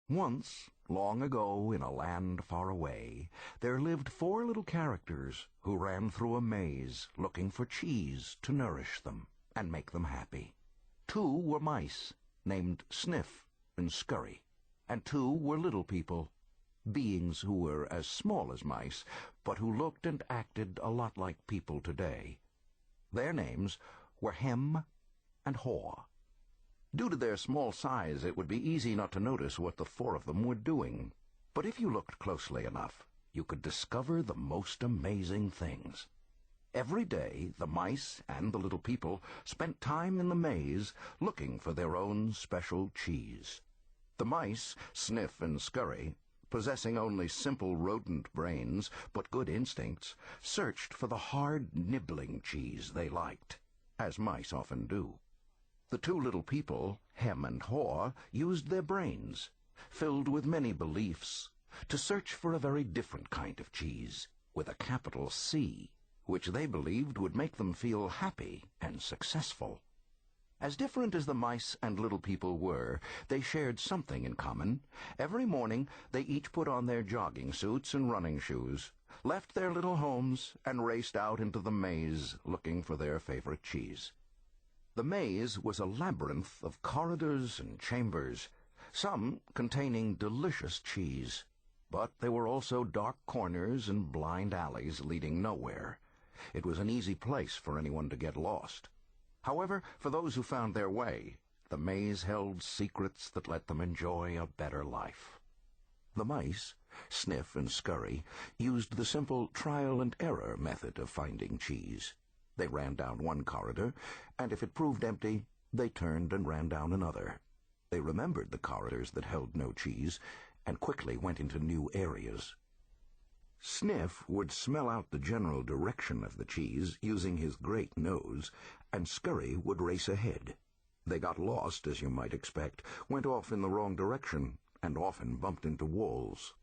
Once, long ago, in a land far away, there lived 4 little characters who ran through a maze looking for cheese to nourish them and make them happy. 2 were mice, named Sniff and Scurry, and 2 were little people, beings who were as small as mice, but who looked and acted a lot like people today. Their names were Hem and Haw. Due to their small size, it would be easy not to notice what the 4 of them were doing. But if you looked closely enough, you could discover the most amazing things. Every day, the mice and the little people spent time in the maze looking for their own special cheese. The mice, Sniff and Scurry, possessing only simple rodent brains but good instincts, searched for the hard, nibbling cheese they liked, as mice often do. The 2 little people, Hem and Haw, used their brains, filled with many beliefs, to search for a very different kind of cheese, with a capital C, which they believed would make them feel happy and successful. As different as the mice and little people were, they shared something in common. Every morning they each put on their jogging suits and running shoes, left their little homes, and raced out into the maze looking for their favorite cheese. The maze was a labyrinth of corridors and chambers, some containing delicious cheese, but there were also dark corners and blind alleys leading nowhere. It was an easy place for anyone to get lost. However, for those who found their way, the maze held secrets that let them enjoy a better life. The mice, Sniff and Scurry, used the simple trial-and-error method of finding cheese. They ran down one corridor, and if it proved empty, they turned and ran down another. They remembered the corridors that held no cheese, and quickly went into new areas. Sniff would smell out the general direction of the cheese using his great nose, and Scurry would race ahead. They got lost, as you might expect, went off in the wrong direction, and often bumped into walls.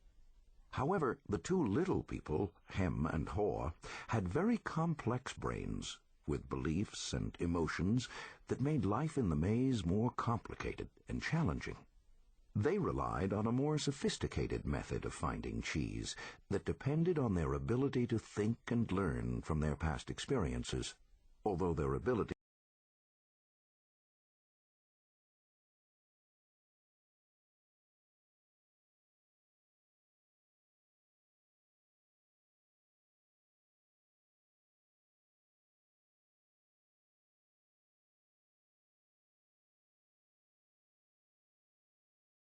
However, the 2 little people, Hem and Haw, had very complex brains, with beliefs and emotions that made life in the maze more complicated and challenging. They relied on a more sophisticated method of finding cheese that depended on their ability to think and learn from their past experiences, although their ability